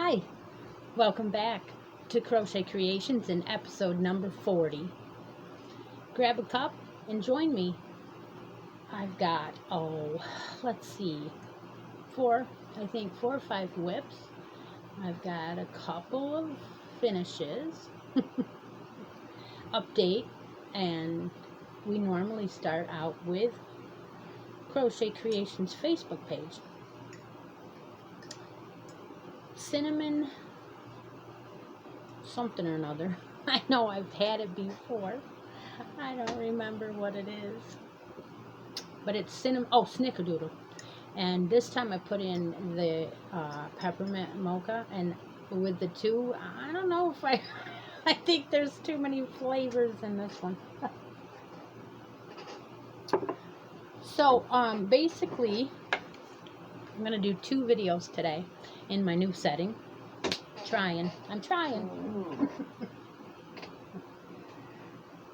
Hi, welcome back to Crochet Creations in episode number 40. Grab a cup and join me. I've got, let's see, four or five whips. I've got a couple of finishes, update, and we normally start out with Crochet Creations Facebook page. Cinnamon something or another. I know I've had it before. I don't remember what it is. But it's cinnamon, snickerdoodle. And this time I put in the peppermint mocha, and with the two, I don't know if I think there's too many flavors in this one. So basically I'm gonna do two videos today in my new setting. I'm trying.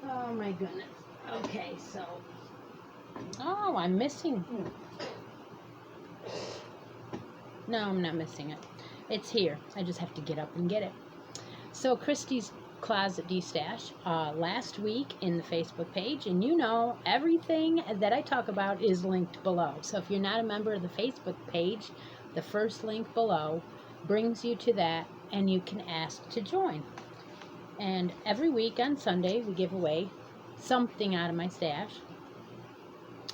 Oh my goodness. Okay, so I'm missing. No, I'm not missing it. It's here. I just have to get up and get it. So Christy's Closet Destash last week in the Facebook page, and you know everything that I talk about is linked below. So if you're not a member of the Facebook page, the first link below brings you to that, and you can ask to join. And every week on Sunday we give away something out of my stash.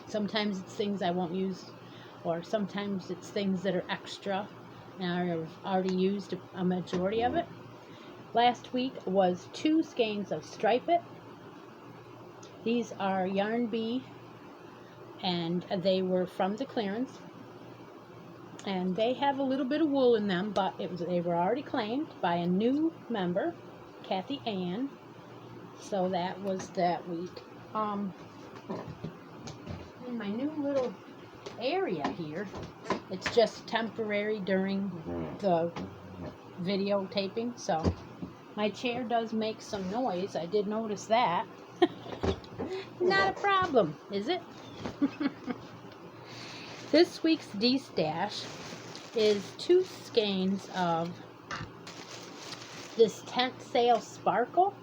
Sometimes it's things I won't use, or sometimes it's things that are extra and I've already used a majority of it. Last week was 2 skeins of Stripe It. These are Yarn Bee, and they were from the clearance. And they have a little bit of wool in them, but they were already claimed by a new member, Kathy Ann. So that was that week. In my new little area here, it's just temporary during the videotaping, so my chair does make some noise. I did notice that. Not a problem, is it? This week's D-stash is 2 skeins of this tent sale sparkle.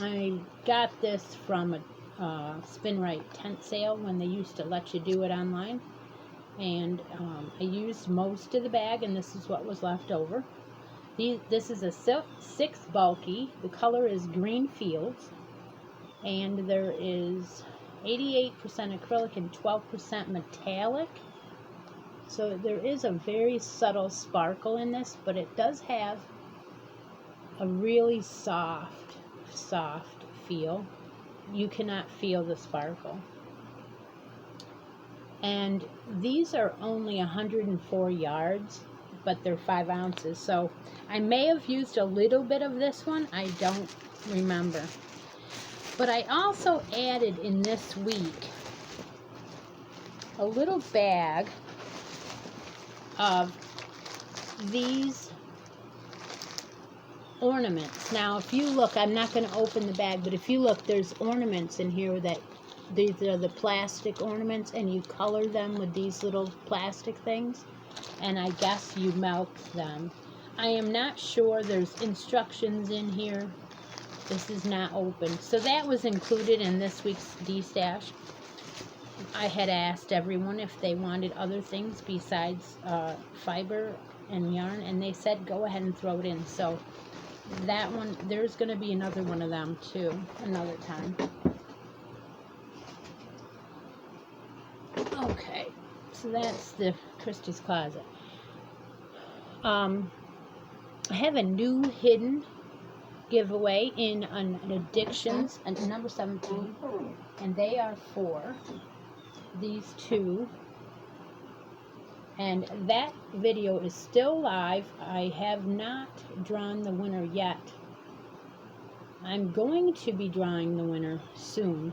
I got this from a Spin Right tent sale when they used to let you do it online. And I used most of the bag, and this is what was left over. This is a 6 bulky. The color is Green Fields, and there is 88% acrylic and 12% metallic. So there is a very subtle sparkle in this, but it does have a really soft feel. You cannot feel the sparkle. And these are only 104 yards, but they're 5 ounces. So I may have used a little bit of this one. I don't remember. But I also added in this week a little bag of these ornaments. Now, if you look, I'm not going to open the bag, but if you look, there's ornaments in here that these are the plastic ornaments, and you color them with these little plastic things, and I guess you melt them. I am not sure. There's instructions in here. This is not open. So that was included in this week's D-stash. I had asked everyone if they wanted other things besides fiber and yarn, and they said go ahead and throw it in. So that one, there's going to be another one of them too, another time. Okay, so that's the Christy's Closet. I have a new hidden giveaway in an Addictions, and number 17, and they are for these 2, and that video is still live. I have not drawn the winner yet. I'm going to be drawing the winner soon,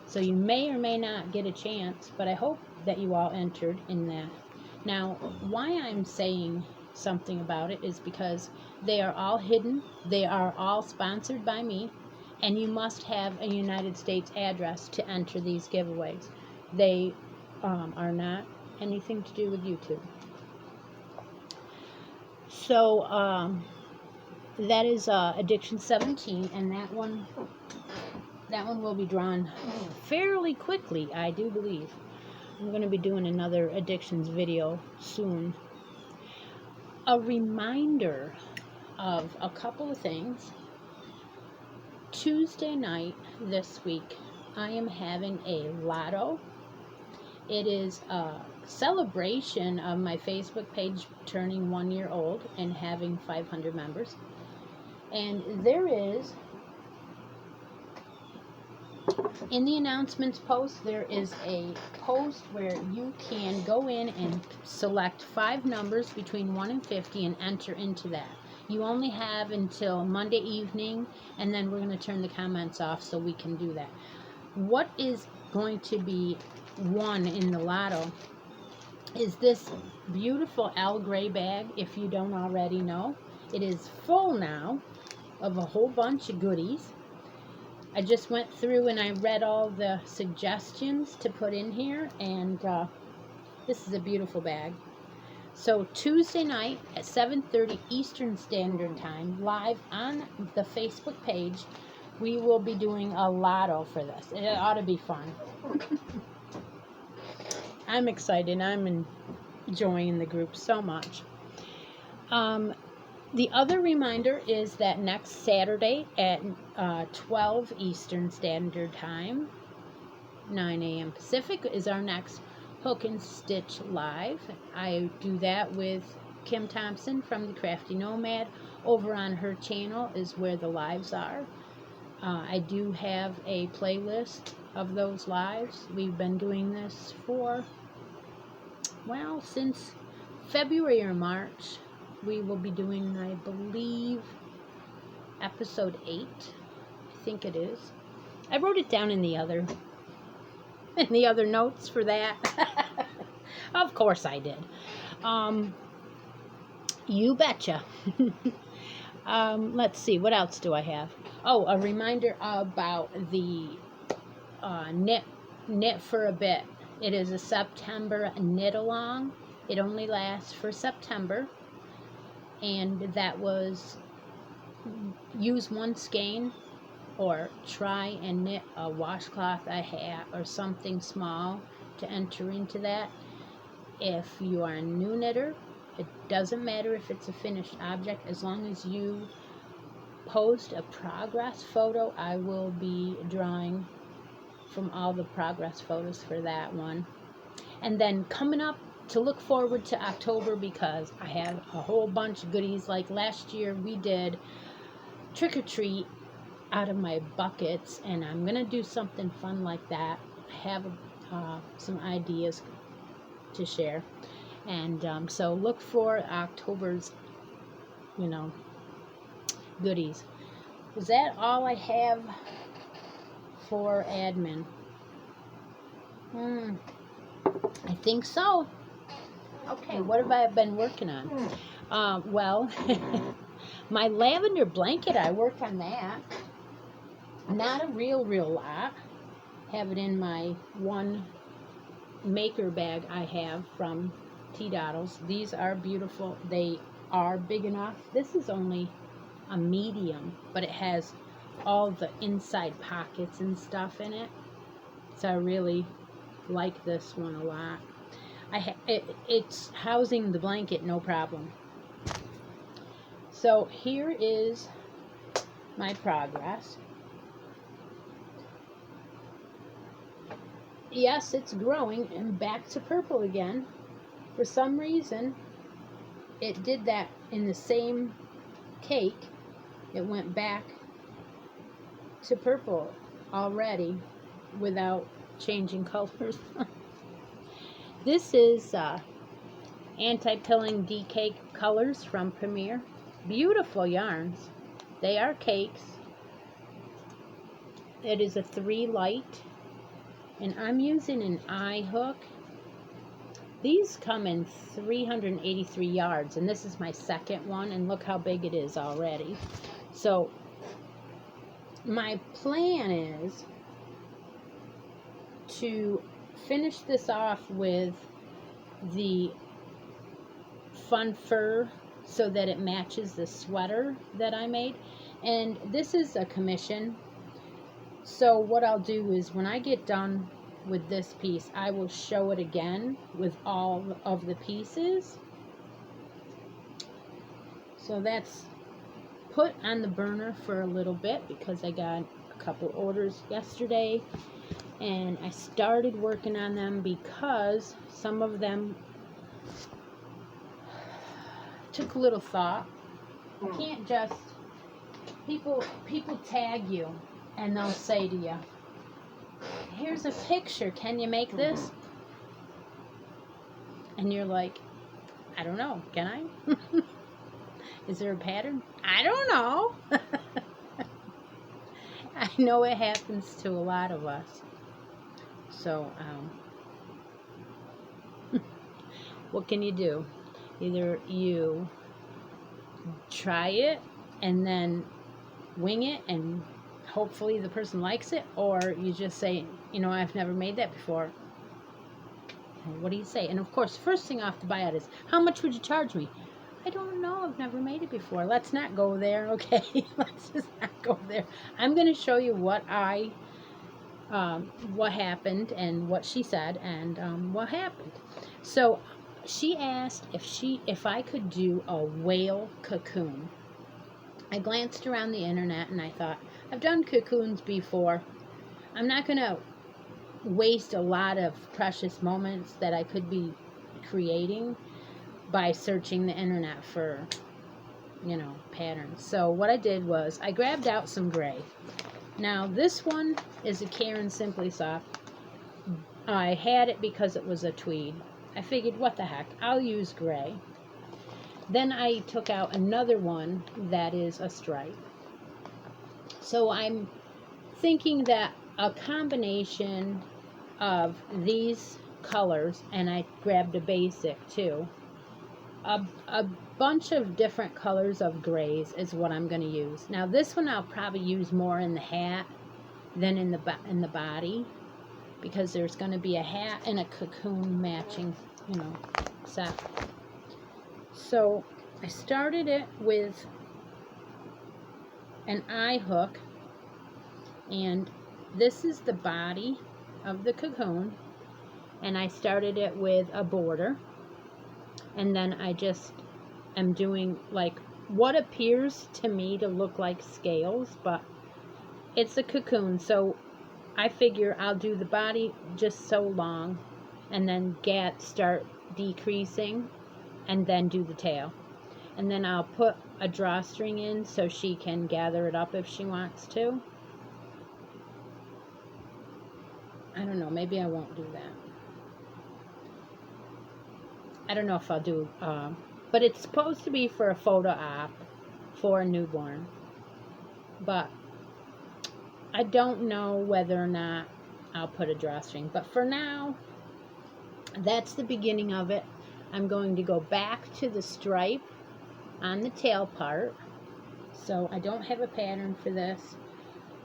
so you may or may not get a chance, but I hope that you all entered in that. Now, why I'm saying something about it is because they are all hidden. They are all sponsored by me, and you must have a United States address to enter these giveaways. They are not anything to do with YouTube. So that is Addiction 17, and that one will be drawn fairly quickly, I do believe. I'm going to be doing another addictions video soon. A reminder of a couple of things. Tuesday night this week, I am having a lotto. It is a celebration of my Facebook page turning 1 year old and having 500 members. And there is, in the announcements post, there is a post where you can go in and select 5 numbers between 1 and 50 and enter into that. You only have until Monday evening, and then we're going to turn the comments off so we can do that. What is going to be won in the lotto is this beautiful Al Gray bag, if you don't already know. It is full now of a whole bunch of goodies. I just went through and I read all the suggestions to put in here, and this is a beautiful bag. So Tuesday night at 7:30 Eastern Standard Time, live on the Facebook page, we will be doing a lotto for this. It ought to be fun. I'm excited. I'm enjoying the group so much. The other reminder is that next Saturday at 12 Eastern Standard Time, 9 a.m. Pacific, is our next Hook and Stitch Live. I do that with Kim Thompson from the Crafty Nomad. Over on her channel is where the lives are. I do have a playlist of those lives. We've been doing this for, well, since February or March. We will be doing, I believe, episode 8. I think it is. I wrote it down in the other notes for that. Of course I did. You betcha. Let's see, what else do I have? Oh, a reminder about the knit for a bit. It is a September knit along. It only lasts for September. And that was use one skein or try and knit a washcloth, a hat, or something small to enter into that. If you are a new knitter, it doesn't matter if it's a finished object. As long as you post a progress photo, I will be drawing from all the progress photos for that one. And then coming up, to look forward to October, because I have a whole bunch of goodies. Like last year we did trick or treat out of my buckets, and I'm gonna do something fun like that. I have some ideas to share, and so look for October's goodies. Is that all I have for admin? I think so. Okay, what have I been working on? Well, my lavender blanket, I worked on that. Not a real lot. Have it in my one maker bag I have from T-Doddles. These are beautiful. They are big enough. This is only a medium, but it has all the inside pockets and stuff in it. So I really like this one a lot. It's housing the blanket, no problem. So here is my progress. Yes, it's growing and back to purple again. For some reason, it did that in the same cake. It went back to purple already without changing colors. This is anti-pilling D-cake colors from Premier. Beautiful yarns. They are cakes. It is a 3 light, and I'm using an eye hook. These come in 383 yards, and this is my second one, and look how big it is already. So my plan is to finish this off with the Fun Fur so that it matches the sweater that I made. And this is a commission. So what I'll do is when I get done with this piece, I will show it again with all of the pieces. So that's put on the burner for a little bit because I got a couple orders yesterday, and I started working on them because some of them took a little thought. You can't just, people tag you and they'll say to you, here's a picture, can you make this? And you're like, I don't know, can I? Is there a pattern? I don't know. I know it happens to a lot of us. So, what can you do? Either you try it and then wing it and hopefully the person likes it, or you just say, you know, I've never made that before. What do you say? And of course, first thing off the bat is, how much would you charge me? I don't know, I've never made it before. Let's not go there, okay? Let's just not go there. I'm going to show you what happened and what she said and what happened. So she asked if I could do a whale cocoon. I glanced around the internet and I thought, I've done cocoons before. I'm not going to waste a lot of precious moments that I could be creating by searching the internet for, you know, patterns. So what I did was I grabbed out some gray. Now this one is a Karen Simply Soft. I had it because it was a tweed. I figured, what the heck, I'll use gray. Then I took out another one that is a stripe. So I'm thinking that a combination of these colors, and I grabbed a basic too, a bunch of different colors of grays is what I'm going to use. Now this one I'll probably use more in the hat than in the body, because there's going to be a hat and a cocoon matching, you know, set. So I started it with an eye hook, and this is the body of the cocoon, and I started it with a border, and then I just am doing like what appears to me to look like scales, but it's a cocoon, so I figure I'll do the body just so long and then start decreasing and then do the tail. And then I'll put a drawstring in so she can gather it up if she wants to. I don't know, maybe I won't do that. I don't know if I'll do, but it's supposed to be for a photo op for a newborn. But I don't know whether or not I'll put a drawstring. But for now, that's the beginning of it. I'm going to go back to the stripe on the tail part. So I don't have a pattern for this.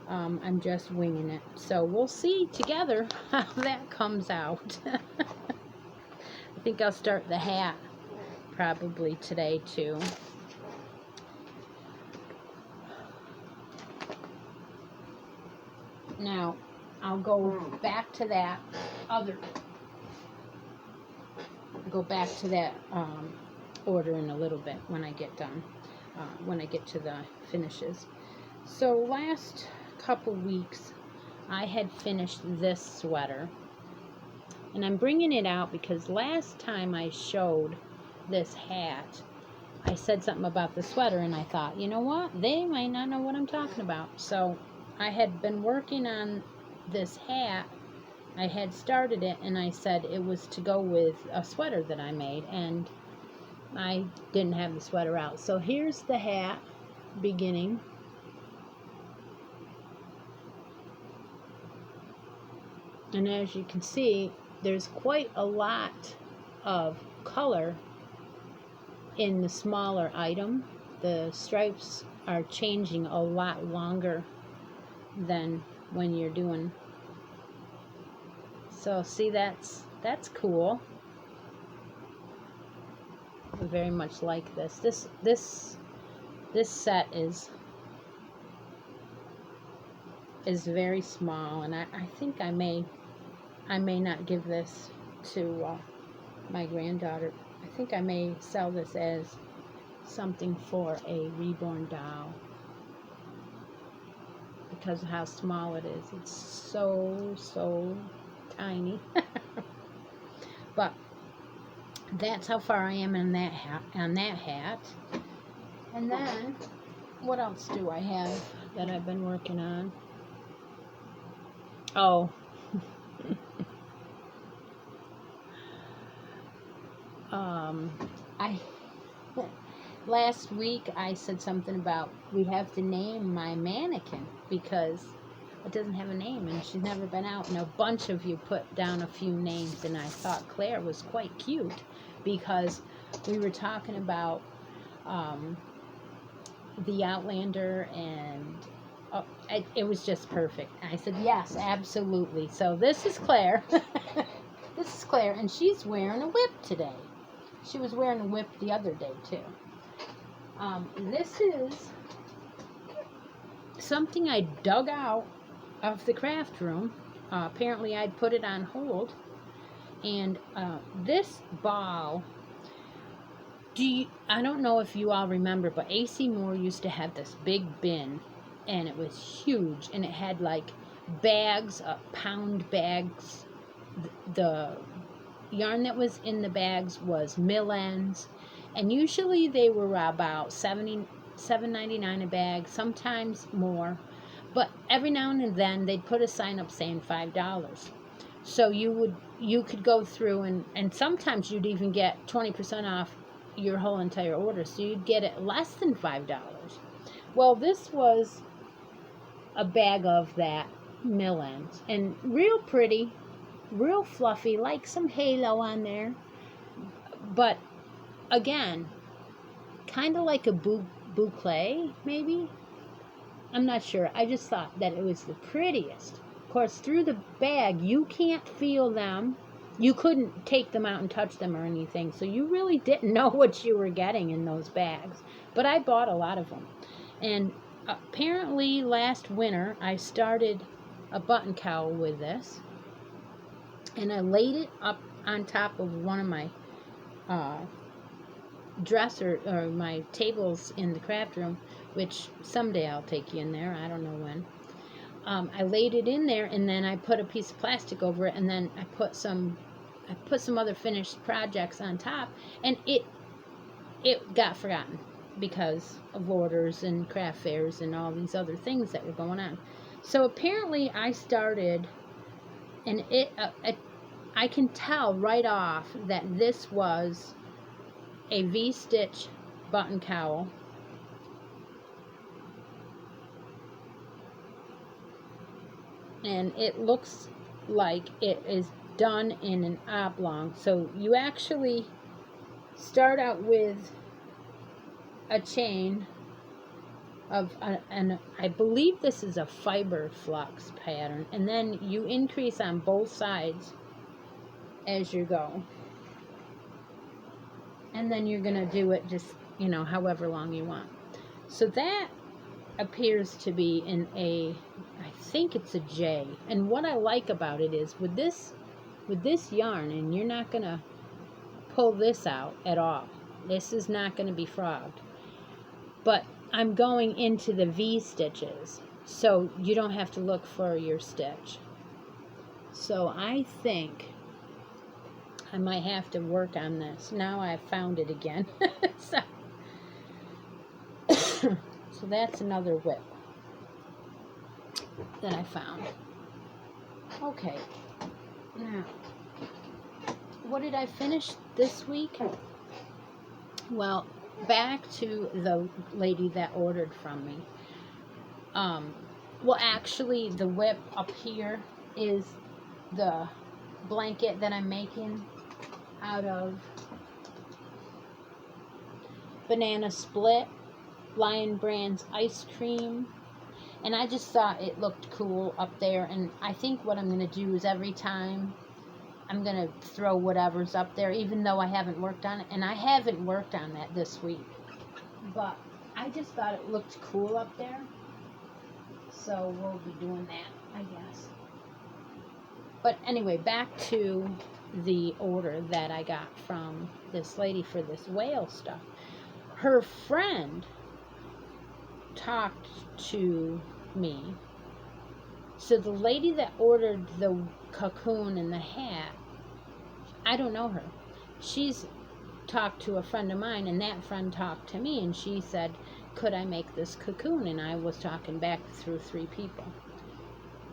I'm just winging it. So we'll see together how that comes out. I think I'll start the hat probably today too. Now I'll go back to that order in a little bit when I get done, when I get to the finishes. So last couple weeks I had finished this sweater, and I'm bringing it out because last time I showed this hat I said something about the sweater, and I thought, you know what, they might not know what I'm talking about. So I had been working on this hat. I had started it, and I said it was to go with a sweater that I made, and I didn't have the sweater out. So here's the hat beginning. And as you can see, there's quite a lot of color in the smaller item. The stripes are changing a lot longer than when you're doing. So see, that's cool. very much like this. This set is very small, and I think I may not give this to my granddaughter. I think I may sell this as something for a reborn doll because of how small it is. It's so tiny. But that's how far I am in that hat. And then what else do I have that I've been working on? Oh. Last week I said something about we have to name my mannequin because it doesn't have a name and she's never been out, and a bunch of you put down a few names, and I thought Claire was quite cute because we were talking about the Outlander, and it was just perfect. I said yes, absolutely. So this is Claire. This is Claire, and she's wearing a whip today. She was wearing a whip the other day too. This is something I dug out of the craft room. Apparently I'd put it on hold, and this ball, I don't know if you all remember, but AC Moore used to have this big bin, and it was huge, and it had like bags, pound bags. The yarn that was in the bags was mill ends, and usually they were about $7.99 a bag, sometimes more, but every now and then they'd put a sign up saying $5. So you could go through, and sometimes you'd even get 20% off your whole entire order, so you'd get it less than $5. Well, this was a bag of that mill ends, and real pretty, real fluffy, like some halo on there, but again, kind of like a boucle, maybe. I'm not sure. I just thought that it was the prettiest. Of course, through the bag, you can't feel them. You couldn't take them out and touch them or anything, so you really didn't know what you were getting in those bags. But I bought a lot of them. And apparently last winter, I started a button cowl with this, and I laid it up on top of one of my dresser or my tables in the craft room, which someday I'll take you in there. I don't know when. I laid it in there, and then I put a piece of plastic over it, and then I put some other finished projects on top, and it got forgotten because of orders and craft fairs and all these other things that were going on. So apparently I started, and I can tell right off that this was a V-stitch button cowl. And it looks like it is done in an oblong. So you actually start out with a chain of, and I believe this is a fiber flux pattern, and then you increase on both sides as you go. And then you're going to do it just, however long you want. So that appears to be in I think it's a J. And what I like about it is with this yarn, and you're not going to pull this out at all. This is not going to be frogged. But I'm going into the V stitches, so you don't have to look for your stitch. So I think I might have to work on this. Now I've found it again. So that's another whip that I found. Okay. Now, what did I finish this week? Well, back to the lady that ordered from me. Well, actually, the whip up here is the blanket that I'm making out of Banana Split, Lion Brand's ice cream, and I just thought it looked cool up there. And I think what I'm going to do is every time I'm going to throw whatever's up there, even though I haven't worked on it. And I haven't worked on that this week. But I just thought it looked cool up there. So we'll be doing that, I guess. But anyway, back to the order that I got from this lady for this whale stuff. Her friend talked to me. So the lady that ordered the cocoon and the hat, I don't know her. She's talked to a friend of mine, and that friend talked to me, and she said, could I make this cocoon? And I was talking back through 3 people.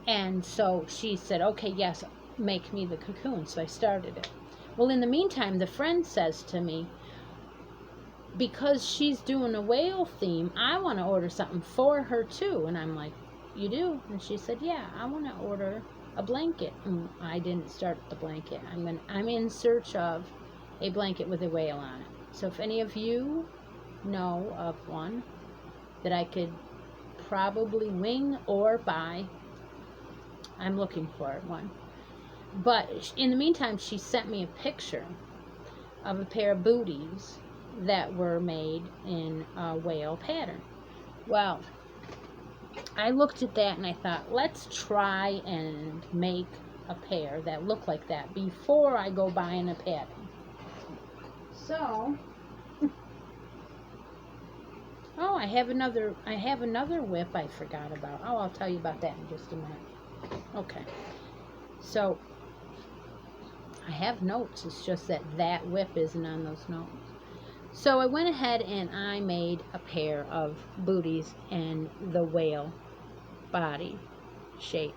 And so she said, okay, yes, make me the cocoon. So I started it. Well, in the meantime, the friend says to me, because she's doing a whale theme, I want to order something for her too. And I'm like, you do? And she said, yeah, I want to order a blanket. And I didn't start the blanket. I'm in search of a blanket with a whale on it. So if any of you know of one that I could probably wing or buy, I'm looking for one. But in the meantime, she sent me a picture of a pair of booties that were made in a whale pattern. Well, I looked at that and I thought, let's try and make a pair that look like that before I go buying a pattern. So, oh, I have another whip I forgot about. Oh, I'll tell you about that in just a minute. Okay. So, I have notes. It's just that whip isn't on those notes. So I went ahead and I made a pair of booties in the whale body shape.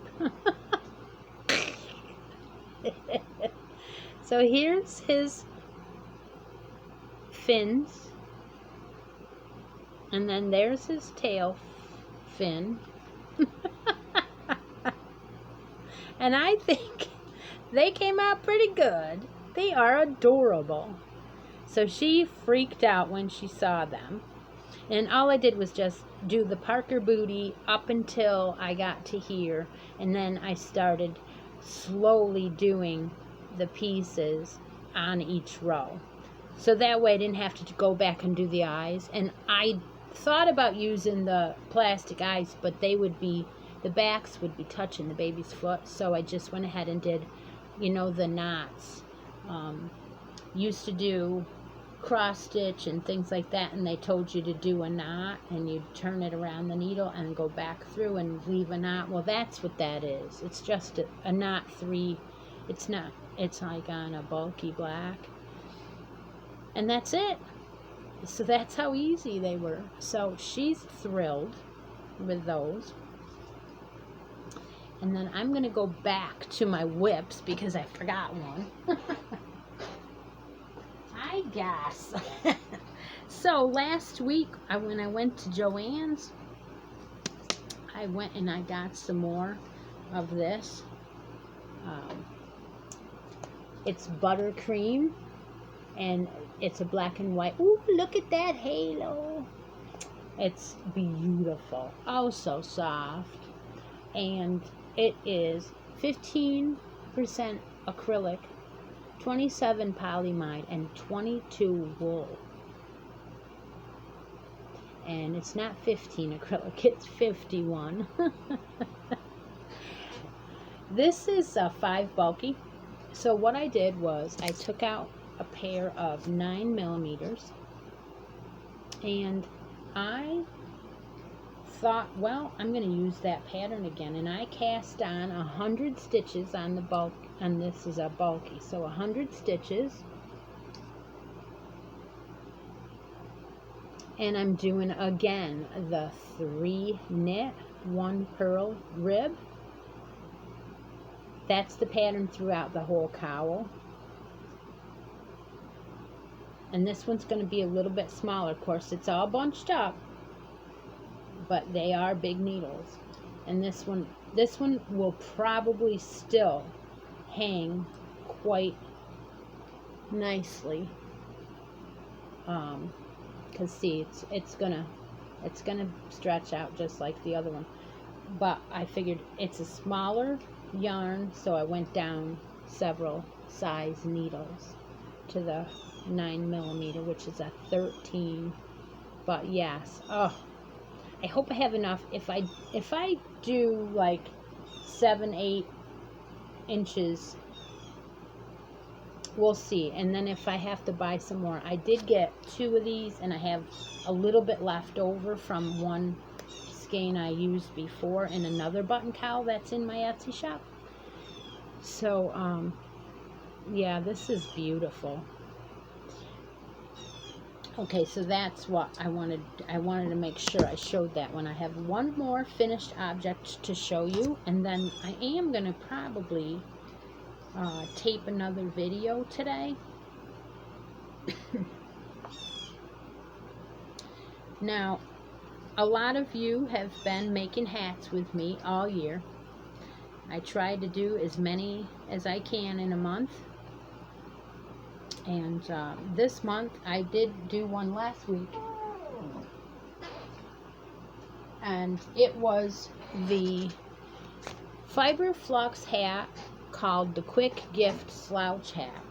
So here's his fins. And then there's his tail fin. And I think they came out pretty good. They are adorable. So she freaked out when she saw them. And all I did was just do the Parker booty up until I got to here. And then I started slowly doing the pieces on each row. So that way I didn't have to go back and do the eyes. And I thought about using the plastic eyes, but they would be, the backs would be touching the baby's foot. So I just went ahead and did, you know, the knots. Used to do cross stitch and things like that, and they told you to do a knot and you turn it around the needle and go back through and leave a knot. Well, that's what that is. It's just a knot 3. It's not, it's like on a bulky black, and that's it. So that's how easy they were. So she's thrilled with those. And then I'm gonna go back to my whips because I forgot one. I guess. So last week, when I went to Joann's, I went and I got some more of this. It's buttercream, and it's a black and white. Ooh, look at that halo. It's beautiful. Oh, so soft. And it is 15% acrylic, 27 polyamide, and 22 wool. And it's not 15 acrylic, it's 51. This is 5 bulky. So what I did was I took out a pair of 9mm, and I thought, well, I'm going to use that pattern again, and I cast on 100 stitches on the bulk, and this is a bulky, so 100 stitches, and I'm doing again the 3 knit, 1 purl rib. That's the pattern throughout the whole cowl. And this one's going to be a little bit smaller. Of course, it's all bunched up, but they are big needles. And this one will probably still hang quite nicely. Cause see, it's gonna stretch out just like the other one. But I figured it's a smaller yarn, so I went down several size needles to the 9mm, which is a 13. But yes, oh, I hope I have enough. If I do like 7-8 inches, we'll see. And then if I have to buy some more, I did get 2 of these, and I have a little bit left over from one skein I used before in another button cowl that's in my Etsy shop. So yeah, this is beautiful. Okay, so that's what I wanted to make sure I showed that one. I have one more finished object to show you, and then I am going to probably tape another video today. Now, a lot of you have been making hats with me all year. I try to do as many as I can in a month. And this month, I did do one last week. And it was the Fiber Flux hat called the Quick Gift Slouch Hat.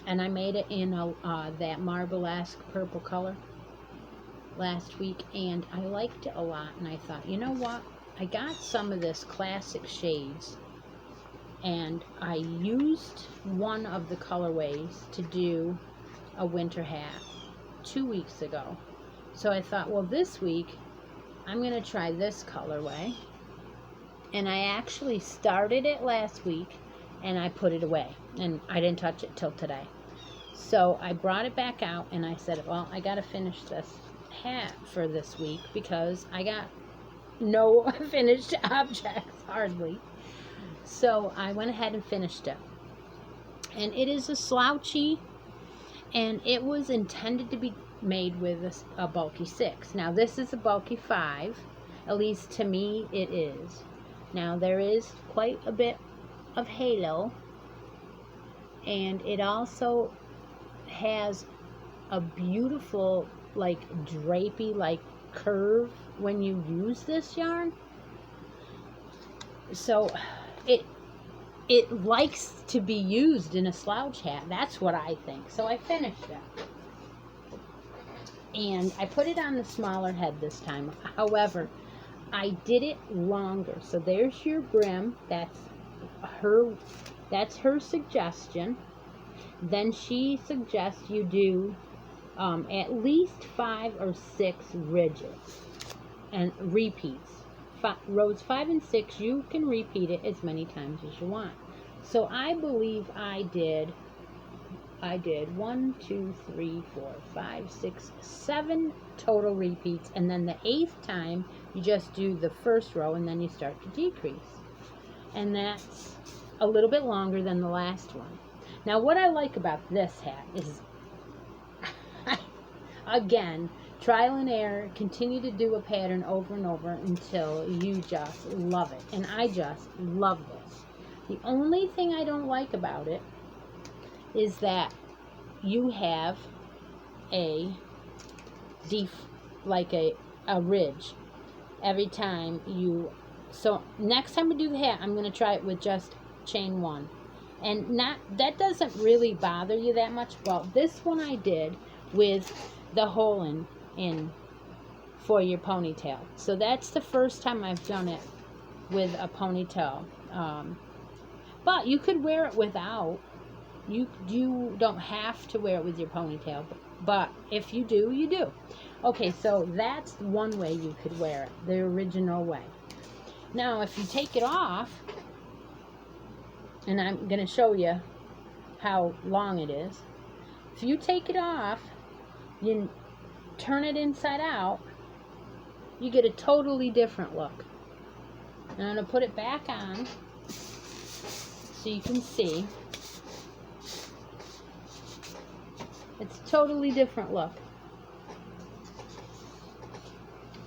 And I made it in that marble-esque purple color last week. And I liked it a lot. And I thought, you know what? I got some of this classic shades. And I used one of the colorways to do a winter hat 2 weeks ago. So I thought, well, this week I'm going to try this colorway. And I actually started it last week and I put it away. And I didn't touch it till today. So I brought it back out and I said, well, I got to finish this hat for this week because I got no finished objects, hardly. So I went ahead and finished it. And it is a slouchy, and it was intended to be made with a bulky 6. Now this is a bulky 5, at least to me it is. Now there is quite a bit of halo, and it also has a beautiful like drapey like curve when you use this yarn. So it likes to be used in a slouch hat. That's what I think. So I finished it. And I put it on the smaller head this time. However, I did it longer. So there's your brim. That's her suggestion. Then she suggests you do at least 5 or 6 ridges and repeats. Rows 5 and 6, you can repeat it as many times as you want. So I believe I did 1, 2, 3, 4, 5, 6, 7 total repeats, and then the 8th time you just do the first row and then you start to decrease. And that's a little bit longer than the last one. Now what I like about this hat is again, trial and error, continue to do a pattern over and over until you just love it. And I just love this. The only thing I don't like about it is that you have a ridge every time you. So next time we do the hat, I'm going to try it with just chain 1. And that doesn't really bother you that much. Well, this one I did with the hole in for your ponytail. So that's the first time I've done it with a ponytail. But you could wear it without. You don't have to wear it with your ponytail. But if you do, you do. Okay, so that's one way you could wear it, the original way. Now, if you take it off, and I'm going to show you how long it is. If you take it off, you turn it inside out, you get a totally different look. And I'm going to put it back on so you can see. It's a totally different look.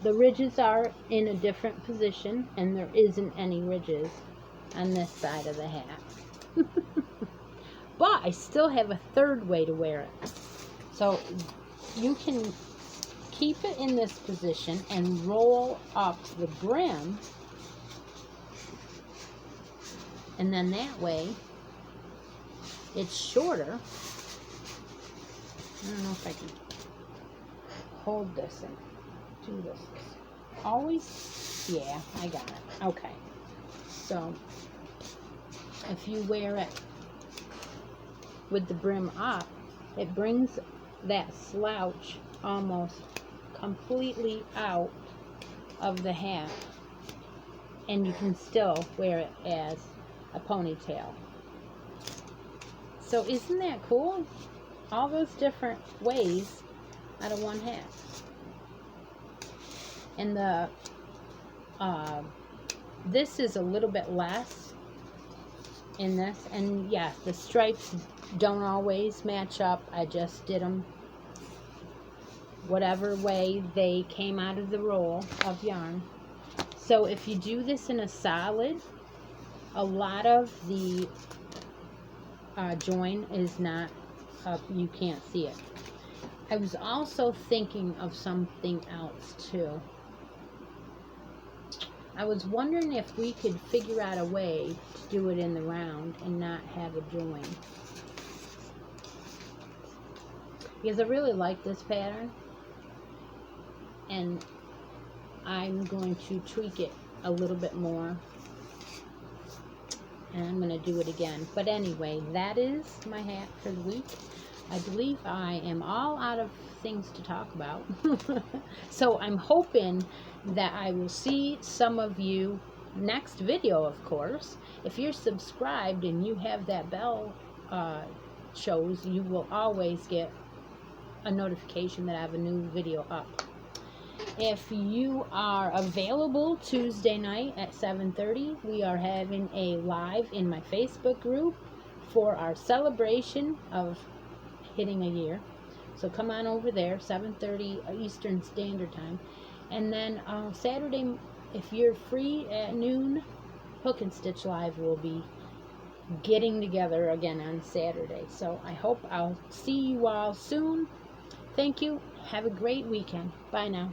The ridges are in a different position, and there isn't any ridges on this side of the hat. But I still have a third way to wear it. So you can keep it in this position and roll up the brim, and then that way It's shorter. I don't know if I can hold this and do this. Always, yeah, I got it. Okay. So, if you wear it with the brim up, it brings that slouch almost completely out of the hat, and you can still wear it as a ponytail. So isn't that cool? All those different ways out of one hat. And the this is a little bit less in this, and yeah, the stripes don't always match up. I just did them whatever way they came out of the roll of yarn. So if you do this in a solid, a lot of the join is not up, you can't see it. I was also thinking of something else too. I was wondering if we could figure out a way to do it in the round and not have a join, because I really like this pattern, and I'm going to tweak it a little bit more, and I'm going to do it again. But anyway, that is my hat for the week. I believe I am all out of things to talk about. So I'm hoping that I will see some of you next video, of course. If you're subscribed and you have that bell shows, you will always get a notification that I have a new video up. If you are available Tuesday night at 7:30, we are having a live in my Facebook group for our celebration of hitting a year. So come on over there, 7:30 Eastern Standard Time. And then Saturday, if you're free at noon, Hook and Stitch Live will be getting together again on Saturday. So I hope I'll see you all soon. Thank you. Have a great weekend. Bye now.